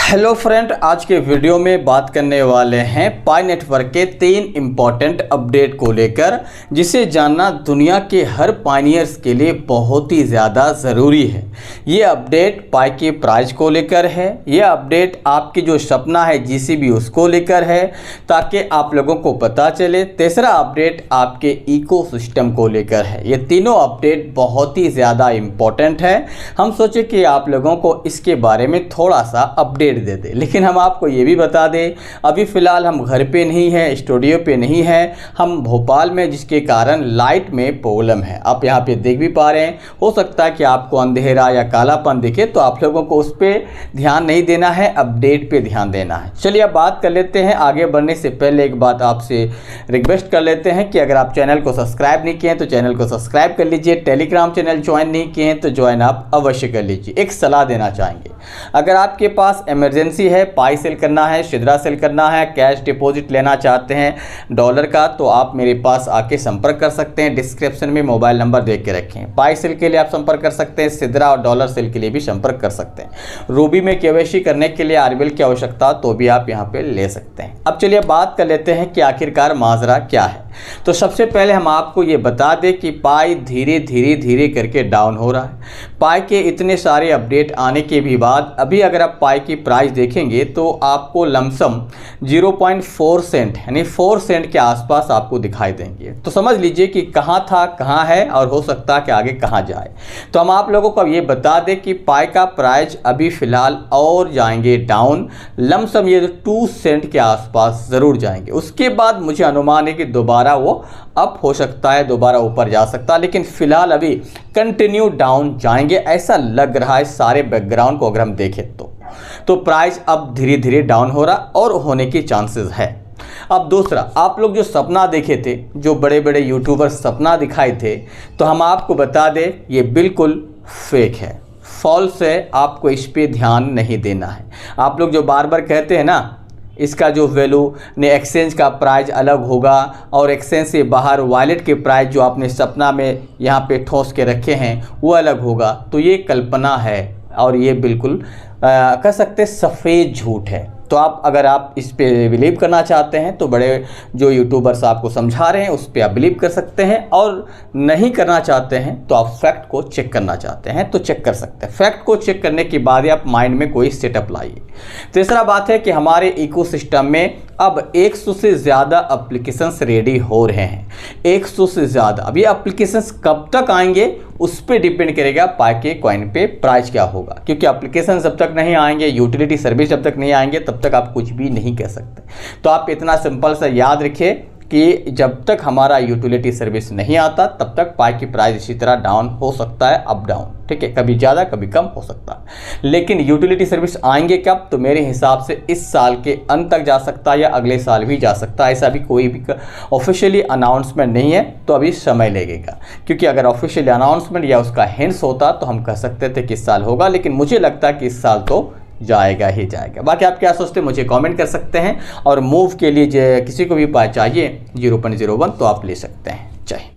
Hello friend, आज के video में बात करने वाले हैं पाई नेटवर्क के 3 इम्पॉर्टेंट अपडेट को लेकर, जिसे जानना दुनिया के हर पायनियर्स के लिए बहुत ही ज़्यादा ज़रूरी है। ये अपडेट पाई के प्राइस को लेकर है, ये अपडेट आपकी जो सपना है जीसीबी उसको लेकर है, ताकि आप लोगों को पता चले। तीसरा अपडेट आपके इकोसिस्टम को लेकर है। ये तीनों अपडेट बहुत ही ज़्यादा इम्पॉर्टेंट है। हम सोचे कि आप लोगों को इसके बारे में थोड़ा सा अपडेट दे दे, लेकिन हम आपको ये भी बता दें, अभी फ़िलहाल हम घर पे नहीं हैं, स्टूडियो पे नहीं हैं, हम भोपाल में, जिसके कारण लाइट में प्रॉब्लम है। आप यहाँ पे देख भी पा रहे हैं। हो सकता है कि आपको अंधेरा या कालापन दिखे, तो आप लोगों को उस पर ध्यान नहीं देना है, अपडेट पे ध्यान देना है। चलिए अब बात कर लेते हैं। आगे बढ़ने से पहले एक बात आपसे रिक्वेस्ट कर लेते हैं कि अगर आप चैनल को सब्सक्राइब नहीं किए हैं तो चैनल को सब्सक्राइब कर लीजिए। टेलीग्राम चैनल ज्वाइन नहीं किए हैं तो ज्वाइन आप अवश्य कर लीजिए। एक सलाह देना चाहेंगे, अगर आपके पास इमरजेंसी है, पाई सेल करना है, शिद्रा सेल करना है, कैश डिपॉजिट लेना चाहते हैं डॉलर का, तो आप मेरे पास आके संपर्क कर सकते हैं। डिस्क्रिप्शन में मोबाइल नंबर दे के रखें। पाई सेल के लिए आप संपर्क कर सकते हैं, शिद्रा और डॉलर सेल के लिए भी संपर्क कर सकते हैं। रूबी में केवाईसी करने के लिए आरबीएल की आवश्यकता तो भी आप यहाँ पे ले सकते हैं। अब चलिए बात कर लेते हैं कि आखिरकार माजरा क्या है। तो सबसे पहले हम आपको ये बता दें कि पाई धीरे करके डाउन हो रहा है। पाई के इतने सारे अपडेट आने के भी बाद अभी अगर आप पाई की प्राइस देखेंगे तो आपको लमसम 0.4 सेंट यानी 4 सेंट के आसपास आपको दिखाई देंगे। तो समझ लीजिए कि कहाँ था, कहाँ है और हो सकता है कि आगे कहाँ जाए। तो हम आप लोगों को अब ये बता दें कि पाई का प्राइस अभी फ़िलहाल और जाएंगे डाउन, लमसम ये 2 सेंट के आसपास ज़रूर जाएंगे। उसके बाद मुझे अनुमान है कि दोबारा वो अप हो सकता है, दोबारा ऊपर जा सकता है, लेकिन फिलहाल अभी कंटिन्यू डाउन जाएंगे ऐसा लग रहा है। सारे बैकग्राउंड को अगर हम देखें तो प्राइस अब धीरे डाउन हो रहा और होने की चांसेस है। अब दूसरा, आप लोग जो सपना देखे थे, जो बड़े बड़े यूट्यूबर सपना दिखाए थे, तो हम आपको बता दें ये बिल्कुल फेक है, फॉल्स है। आपको इस पे ध्यान नहीं देना है। आप लोग जो बार बार कहते हैं ना, इसका जो वैल्यू ने एक्सचेंज का प्राइस अलग होगा और एक्सचेंज से बाहर वॉलेट के प्राइस जो आपने सपना में यहाँ पे ठोस के रखे हैं वो अलग होगा, तो ये कल्पना है और ये बिल्कुल कह सकते सफ़ेद झूठ है। तो अगर आप इस पे बिलीव करना चाहते हैं तो बड़े जो यूट्यूबर्स आपको समझा रहे हैं उस पर आप बिलीव कर सकते हैं, और नहीं करना चाहते हैं तो आप फैक्ट को चेक करना चाहते हैं तो चेक कर सकते हैं। फैक्ट को चेक करने के बाद ही आप माइंड में कोई सेटअप लाइए। तीसरा बात है कि हमारे इकोसिस्टम में अब 100 से ज़्यादा एप्लीकेशंस रेडी हो रहे हैं। 100 से ज़्यादा। अब ये एप्लीकेशंस कब तक आएंगे उस पर डिपेंड करेगा पाई के कॉइन पे प्राइस क्या होगा, क्योंकि एप्लीकेशन जब तक नहीं आएंगे, यूटिलिटी सर्विस जब तक नहीं आएंगे, तब तक आप कुछ भी नहीं कह सकते। तो आप इतना सिंपल सा याद रखिए कि जब तक हमारा यूटिलिटी सर्विस नहीं आता तब तक पाई की प्राइस इसी तरह डाउन हो सकता है, अप डाउन, ठीक है, कभी ज़्यादा कभी कम हो सकता है। लेकिन यूटिलिटी सर्विस आएंगे कब, तो मेरे हिसाब से इस साल के अंत तक जा सकता है या अगले साल भी जा सकता है। ऐसा भी कोई भी ऑफिशियली अनाउंसमेंट नहीं है, तो अभी समय लगेगा। क्योंकि अगर ऑफिशियली अनाउंसमेंट या उसका हिंट्स होता तो हम कह सकते थे कि इस साल होगा, लेकिन मुझे लगता है कि इस साल तो जाएगा ही जाएगा। बाकी आप क्या सोचते हैं मुझे कमेंट कर सकते हैं, और मूव के लिए किसी को भी पाई चाहिए 0.01 तो आप ले सकते हैं। जय हिंद।